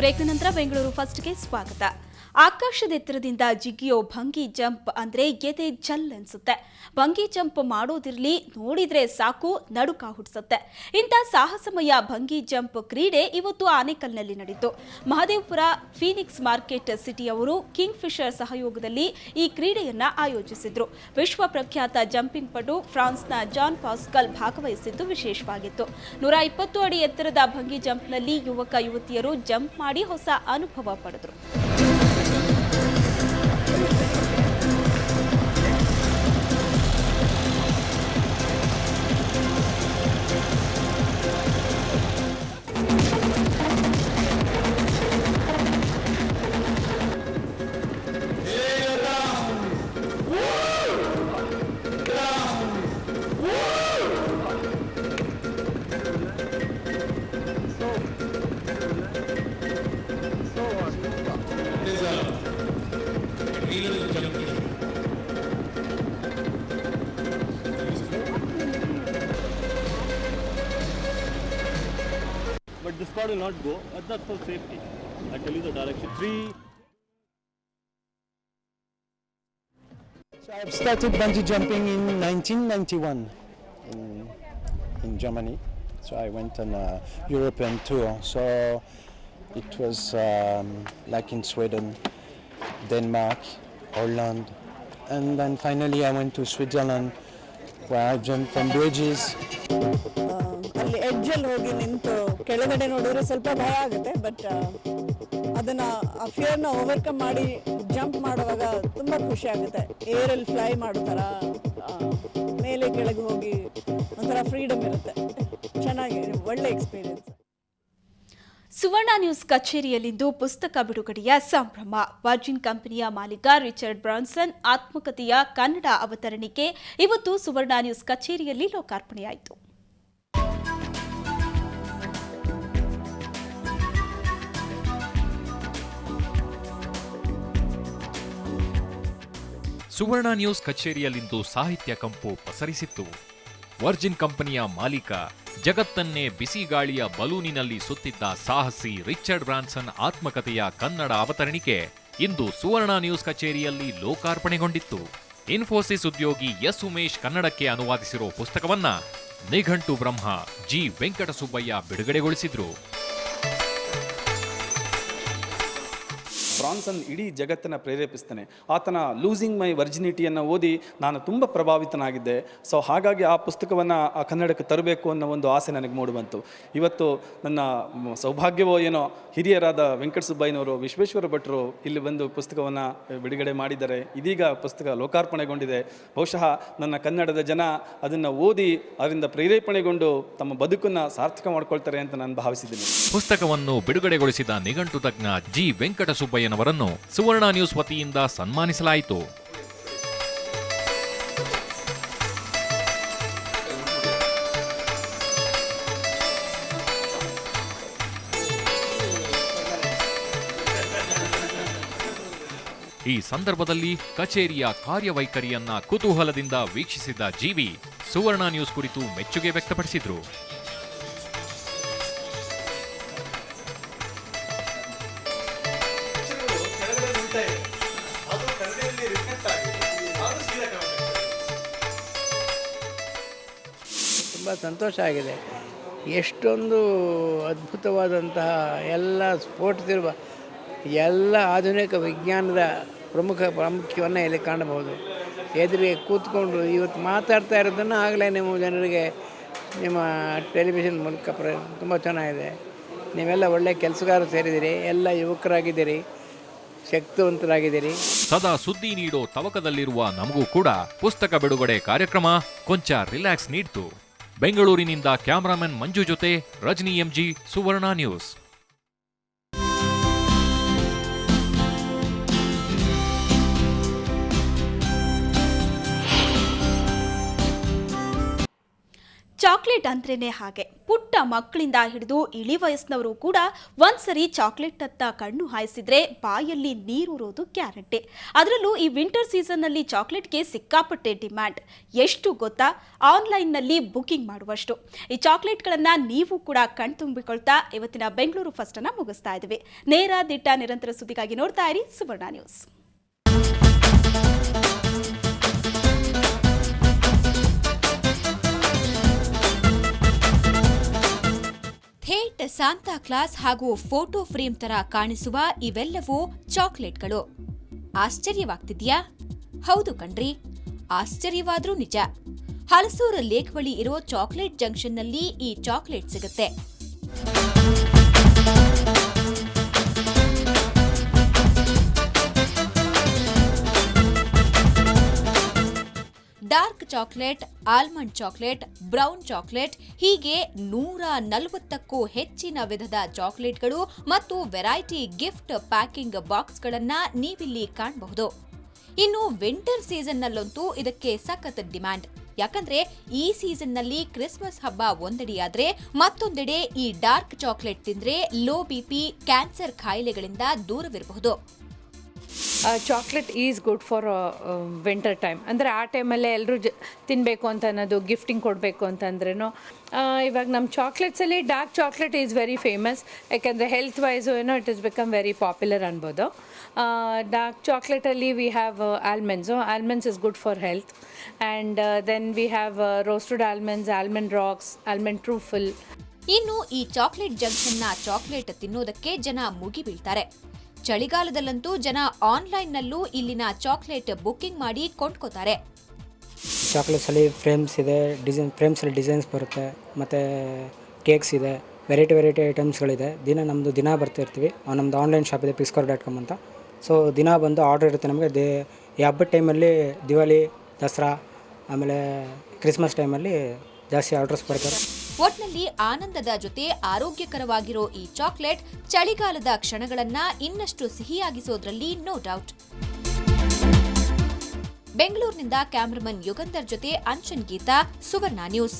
ಬ್ರೇಕ್ನ ನಂತರ ಬೆಂಗಳೂರು ಫಸ್ಟ್ಗೆ ಸ್ವಾಗತ. ಆಕಾಶದ ಎತ್ತರದಿಂದ ಜಿಗಿಯೋ ಭಂಗಿ ಜಂಪ್ ಅಂದ್ರೆ ಎದೆ ಜಲ್ ಅನ್ಸುತ್ತೆ. ಭಂಗಿ ಜಂಪ್ ಮಾಡೋದಿರ್ಲಿ, ನೋಡಿದ್ರೆ ಸಾಕು ನಡುಕ ಹುಟ್ಟಿಸುತ್ತೆ. ಇಂಥ ಸಾಹಸಮಯ ಭಂಗಿ ಜಂಪ್ ಕ್ರೀಡೆ ಇವತ್ತು ಆನೇಕಲ್ನಲ್ಲಿ ನಡೆಯಿತು. ಮಹದೇವಪುರ ಫೀನಿಕ್ಸ್ ಮಾರ್ಕೆಟ್ ಸಿಟಿಯವರು ಕಿಂಗ್ ಫಿಶರ್ ಸಹಯೋಗದಲ್ಲಿ ಈ ಕ್ರೀಡೆಯನ್ನ ಆಯೋಜಿಸಿದ್ರು. ವಿಶ್ವ ಪ್ರಖ್ಯಾತ ಜಂಪಿಂಗ್ ಪಟು ಫ್ರಾನ್ಸ್ನ ಜಾನ್ ಪಾಸ್ಕಲ್ ಭಾಗವಹಿಸಿದ್ದು ವಿಶೇಷವಾಗಿತ್ತು. 120 ಅಡಿ ಎತ್ತರದ ಭಂಗಿ ಜಂಪ್ನಲ್ಲಿ ಯುವಕ ಯುವತಿಯರು ಜಂಪ್ ಮಾಡಿ ಹೊಸ ಅನುಭವ ಪಡೆದರು. But this car will not go. That's for safety. I tell you the direction. 3. So I've started bungee jumping in 1991 in Germany. So I went on a European tour. So it was like in Sweden, Denmark, Holland, and then finally I went to Switzerland where I jumped from bridges. ಅಲ್ಲಿ ಎಡ್ಜಲ್ಲಿ ಹೋಗಿ ನಿಂತು ಕೆಳಗಡೆ ನೋಡಿದ್ರೆ ಸ್ವಲ್ಪ ಭಯ ಆಗುತ್ತೆ, but ಅದನ್ನ ಆ ಫಿಯರ್ನ ಓವರ್ಕಮ್ ಮಾಡಿ ಜಂಪ್ ಮಾಡುವಾಗ ತುಂಬ ಖುಷಿ ಆಗುತ್ತೆ. ಏರಲ್ಲಿ ಫ್ಲೈ ಮಾಡೋ ಥರ ಮೇಲೆ ಕೆಳಗೆ ಹೋಗಿ ಒಂಥರ ಫ್ರೀಡಮ್ ಇರುತ್ತೆ. ಚೆನ್ನಾಗಿ ಒಳ್ಳೆ ಎಕ್ಸ್ಪೀರಿಯನ್ಸ್. ಸುವರ್ಣ ನ್ಯೂಸ್ ಕಚೇರಿಯಲ್ಲಿಂದು ಪುಸ್ತಕ ಬಿಡುಗಡೆಯ ಸಂಭ್ರಮ. ವರ್ಜಿನ್ ಕಂಪನಿಯ ಮಾಲೀಕ ರಿಚರ್ಡ್ ಬ್ರಾನ್ಸನ್ ಆತ್ಮಕಥೆಯ ಕನ್ನಡ ಅವತರಣಿಕೆ ಇವತ್ತು ಸುವರ್ಣ ನ್ಯೂಸ್ ಕಚೇರಿಯಲ್ಲಿ ಲೋಕಾರ್ಪಣೆಯಾಯಿತು. ಸುವರ್ಣ ನ್ಯೂಸ್ ಕಚೇರಿಯಲ್ಲಿಂದು ಸಾಹಿತ್ಯ ಕಂಪು ಪಸರಿಸಿತ್ತು. ವರ್ಜಿನ್ ಕಂಪನಿಯ ಮಾಲೀಕ, ಜಗತ್ತನ್ನೇ ಬಿಸಿಗಾಳಿಯ ಬಲೂನಿನಲ್ಲಿ ಸುತ್ತಿದ್ದ ಸಾಹಸಿ ರಿಚರ್ಡ್ ಬ್ರಾನ್ಸನ್ ಆತ್ಮಕಥೆಯ ಕನ್ನಡ ಅವತರಣಿಕೆ ಇಂದು ಸುವರ್ಣ ನ್ಯೂಸ್ ಕಚೇರಿಯಲ್ಲಿ ಲೋಕಾರ್ಪಣೆಗೊಂಡಿತ್ತು. ಇನ್ಫೋಸಿಸ್ ಉದ್ಯೋಗಿ ಎಸ್ ಉಮೇಶ್ ಕನ್ನಡಕ್ಕೆ ಅನುವಾದಿಸಿರೋ ಪುಸ್ತಕವನ್ನ ನಿಘಂಟು ಬ್ರಹ್ಮ ಜಿ ವೆಂಕಟಸುಬ್ಬಯ್ಯ ಬಿಡುಗಡೆಗೊಳಿಸಿದ್ರು. ಬ್ರಾನ್ಸನ್ ಇಡೀ ಜಗತ್ತನ್ನು ಪ್ರೇರೇಪಿಸ್ತಾನೆ. ಆತನ ಲೂಸಿಂಗ್ ಮೈ ವರ್ಜಿನಿಟಿಯನ್ನು ಓದಿ ನಾನು ತುಂಬ ಪ್ರಭಾವಿತನಾಗಿದ್ದೆ. ಸೊ ಹಾಗಾಗಿ ಆ ಪುಸ್ತಕವನ್ನು ಕನ್ನಡಕ್ಕೆ ತರಬೇಕು ಅನ್ನೋ ಒಂದು ಆಸೆ ನನಗೆ ಮೂಡಿ ಬಂತು. ಇವತ್ತು ನನ್ನ ಸೌಭಾಗ್ಯವೋ ಏನೋ, ಹಿರಿಯರಾದ ವೆಂಕಟಸುಬ್ಬಯ್ಯನವರು, ವಿಶ್ವೇಶ್ವರ ಭಟ್ರು ಇಲ್ಲಿ ಬಂದು ಪುಸ್ತಕವನ್ನು ಬಿಡುಗಡೆ ಮಾಡಿದ್ದಾರೆ. ಇದೀಗ ಪುಸ್ತಕ ಲೋಕಾರ್ಪಣೆಗೊಂಡಿದೆ. ಬಹುಶಃ ನನ್ನ ಕನ್ನಡದ ಜನ ಅದನ್ನು ಓದಿ ಅದರಿಂದ ಪ್ರೇರೇಪಣೆಗೊಂಡು ತಮ್ಮ ಬದುಕನ್ನು ಸಾರ್ಥಕ ಮಾಡ್ಕೊಳ್ತಾರೆ ಅಂತ ನಾನು ಭಾವಿಸಿದ್ದೀನಿ. ಪುಸ್ತಕವನ್ನು ಬಿಡುಗಡೆಗೊಳಿಸಿದ ನಿಘಂಟು ತಜ್ಞ ಜಿ ವೆಂಕಟಸುಬ್ಬಯ್ಯನವರನ್ನು ಸುವರ್ಣ ನ್ಯೂಸ್ ವತಿಯಿಂದ ಸನ್ಮಾನಿಸಲಾಯಿತು. ಈ ಸಂದರ್ಭದಲ್ಲಿ ಕಚೇರಿಯ ಕಾರ್ಯವೈಖರಿಯನ್ನ ಕುತೂಹಲದಿಂದ ವೀಕ್ಷಿಸಿದ ಜಿವಿ ಸುವರ್ಣ ನ್ಯೂಸ್ ಕುರಿತು ಮೆಚ್ಚುಗೆ ವ್ಯಕ್ತಪಡಿಸಿದ್ರು. ತುಂಬ ಸಂತೋಷ ಆಗಿದೆ. ಎಷ್ಟೊಂದು ಅದ್ಭುತವಾದಂತಹ ಎಲ್ಲ ಸ್ಪೋರ್ಟ್ಸ್ ಇರುವ ಎಲ್ಲ ಆಧುನಿಕ ವಿಜ್ಞಾನದ ಪ್ರಾಮುಖ್ಯವನ್ನು ಇಲ್ಲಿ ಕಾಣಬಹುದು. ಎದುರಿಗೆ ಕೂತ್ಕೊಂಡು ಇವತ್ತು ಮಾತಾಡ್ತಾ ಇರೋದನ್ನು ಆಗಲೇ ನೀವು ಜನರಿಗೆ ನಿಮ್ಮ ಟೆಲಿವಿಷನ್ ಮೂಲಕ ತುಂಬ ಚೆನ್ನಾಗಿದೆ. ನೀವೆಲ್ಲ ಒಳ್ಳೆಯ ಕೆಲಸಗಾರರು ಸೇರಿದ್ದೀರಿ, ಎಲ್ಲ ಯುವಕರಾಗಿದ್ದೀರಿ, ಶಕ್ತಿವಂತರಾಗಿದ್ದೀರಿ. ಸದಾ ಸುದ್ದಿ ನೀಡೋ ತವಕದಲ್ಲಿರುವ ನಮಗೂ ಕೂಡ ಪುಸ್ತಕ ಬಿಡುಗಡೆ ಕಾರ್ಯಕ್ರಮ ಕೊಂಚ ರಿಲ್ಯಾಕ್ಸ್ ನೀಡ್ತು. ಬೆಂಗಳೂರಿನಿಂದ ಕ್ಯಾಮರಾಮನ್ ಮಂಜು ಜೊತೆ ರಜನಿ ಎಂಜಿ, ಸುವರ್ಣ ನ್ಯೂಸ್. ಚಾಕ್ಲೇಟ್ ಅಂದ್ರೇನೆ ಹಾಗೆ. ಪುಟ್ಟ ಮಕ್ಕಳಿಂದ ಹಿಡಿದು ಇಳಿ ವಯಸ್ಸಿನವರು ಕೂಡ ಒಂದ್ಸರಿ ಚಾಕ್ಲೇಟ್ ಅತ್ತ ಕಣ್ಣು ಹಾಯಿಸಿದ್ರೆ ಬಾಯಲ್ಲಿ ನೀರೂರೋದು ಗ್ಯಾರಂಟಿ. ಅದರಲ್ಲೂ ಈ ವಿಂಟರ್ ಸೀಸನ್ನಲ್ಲಿ ಚಾಕ್ಲೇಟ್ಗೆ ಸಿಕ್ಕಾಪಟ್ಟೆ ಡಿಮ್ಯಾಂಡ್. ಎಷ್ಟು ಗೊತ್ತಾ? ಆನ್ಲೈನ್ನಲ್ಲಿ ಬುಕಿಂಗ್ ಮಾಡುವಷ್ಟು. ಈ ಚಾಕ್ಲೇಟ್ಗಳನ್ನು ನೀವು ಕೂಡ ಕಣ್ತುಂಬಿಕೊಳ್ತಾ ಇವತ್ತಿನ ಬೆಂಗಳೂರು ಫಸ್ಟ್ ಅನ್ನ ಮುಗಿಸ್ತಾ ಇದ್ದೀವಿ. ನೇರ ದಿಟ್ಟ ನಿರಂತರ ಸುದ್ದಿಗಾಗಿ ನೋಡ್ತಾ ಇರಿ ಸುವರ್ಣ ನ್ಯೂಸ್. ಥೇಟ್ ಸಾಂತಾ ಕ್ಲಾಸ್ ಹಾಗೂ ಫೋಟೋ ಫ್ರೇಮ್ ತರ ಕಾಣಿಸುವ ಇವೆಲ್ಲವೂ ಚಾಕ್ಲೇಟ್ಗಳು. ಆಶ್ಚರ್ಯವಾಗ್ತಿದ್ಯಾ? ಹೌದು ಕಣ್ರಿ, ಆಶ್ಚರ್ಯವಾದ್ರೂ ನಿಜ. ಹಲಸೂರು ಲೇಕ್ ಬಳಿ ಇರೋ ಚಾಕ್ಲೇಟ್ ಜಂಕ್ಷನ್ನಲ್ಲಿ ಈ ಚಾಕ್ಲೇಟ್ ಸಿಗುತ್ತೆ. Dark chocolate, almond chocolate, brown chocolate ಹೀಗೆ 140ಕ್ಕೂ ಹೆಚ್ಚಿನ ವಿಧದ ಚಾಕ್ಲೇಟ್ಗಳು ಮತ್ತು ವೆರೈಟಿ ಗಿಫ್ಟ್ ಪ್ಯಾಕಿಂಗ್ ಬಾಕ್ಸ್ಗಳನ್ನ ನೀವಿಲ್ಲಿ ಕಾಣಬಹುದು. ಇನ್ನು ವಿಂಟರ್ ಸೀಸನ್ನಲ್ಲಂತೂ ಇದಕ್ಕೆ ಸಖತ್ ಡಿಮ್ಯಾಂಡ್. ಯಾಕಂದ್ರೆ ಈ ಸೀಸನ್ನಲ್ಲಿ ಕ್ರಿಸ್ಮಸ್ ಹಬ್ಬ ಒಂದೆಡೆಯಾದ್ರೆ ಮತ್ತೊಂದೆಡೆ ಈ ಡಾರ್ಕ್ ಚಾಕ್ಲೇಟ್ ತಿಂದ್ರೆ ಲೋ ಬಿಪಿ, ಕ್ಯಾನ್ಸರ್ ಕಾಯಿಲೆಗಳಿಂದ ದೂರವಿರಬಹುದು. Chocolate is good for winter time. ಅಂದರೆ ಆ ಟೈಮಲ್ಲೇ ಎಲ್ಲರೂ ತಿನ್ನಬೇಕು ಅಂತ ಅನ್ನೋದು, ಗಿಫ್ಟಿಂಗ್ ಕೊಡಬೇಕು ಅಂತಂದ್ರೂ ಇವಾಗ ನಮ್ಮ ಚಾಕ್ಲೇಟ್ಸಲ್ಲಿ dark chocolate is very famous. ಯಾಕೆಂದರೆ health wise it is become very popular ಅನ್ಬೋದು. ಡಾರ್ಕ್ ಚಾಕ್ಲೇಟಲ್ಲಿ we have almonds is good for health. And then we have roasted almonds, almond rocks, almond truffle. ಇನ್ನು ಈ ಚಾಕ್ಲೇಟ್ ಜಂಕ್ಷನ್ನ chocolate ತಿನ್ನೋದಕ್ಕೆ ಜನ ಮುಗಿ ಬೀಳ್ತಾರೆ. ಚಳಿಗಾಲದಲ್ಲಂತೂ ಜನ ಆನ್ಲೈನ್ನಲ್ಲೂ ಇಲ್ಲಿನ ಚಾಕ್ಲೇಟ್ ಬುಕ್ಕಿಂಗ್ ಮಾಡಿ ಕೊಂಡ್ಕೋತಾರೆ. ಚಾಕ್ಲೇಟ್ಸಲ್ಲಿ ಫ್ರೇಮ್ಸ್ ಇದೆ, ಫ್ರೇಮ್ಸಲ್ಲಿ ಡಿಸೈನ್ಸ್ ಬರುತ್ತೆ, ಮತ್ತು ಕೇಕ್ಸ್ ಇದೆ, ವೆರೈಟಿ ಐಟಮ್ಸ್ಗಳಿದೆ. ದಿನ ಬರ್ತಿರ್ತೀವಿ. ನಮ್ಮದು ಆನ್ಲೈನ್ ಶಾಪ್ ಇದೆ pixcore.com ಅಂತ. ಸೊ ದಿನ ಬಂದು ಆರ್ಡರ್ ಇರುತ್ತೆ ನಮಗೆ. ಈ ಹಬ್ಬದ ಟೈಮಲ್ಲಿ, ದಿವಾಲಿ, ದಸರಾ, ಆಮೇಲೆ ಕ್ರಿಸ್ಮಸ್ ಟೈಮಲ್ಲಿ ಜಾಸ್ತಿ ಆರ್ಡರ್ಸ್ ಬರ್ತಾರೆ. ಒಟ್ನಲ್ಲಿ ಆನಂದದ ಜೊತೆ ಆರೋಗ್ಯಕರವಾಗಿರೋ ಈ ಚಾಕ್ಲೇಟ್ ಚಳಿಗಾಲದ ಕ್ಷಣಗಳನ್ನ ಇನ್ನಷ್ಟು ಸಿಹಿಯಾಗಿಸೋದ್ರಲ್ಲಿ ನೋ ಡೌಟ್. ಬೆಂಗಳೂರಿನಿಂದ ಕ್ಯಾಮರಾಮನ್ ಯುಗಂಧರ್ ಜೊತೆ ಅಂಶನ್ ಗೀತಾ, ಸುವರ್ಣ ನ್ಯೂಸ್.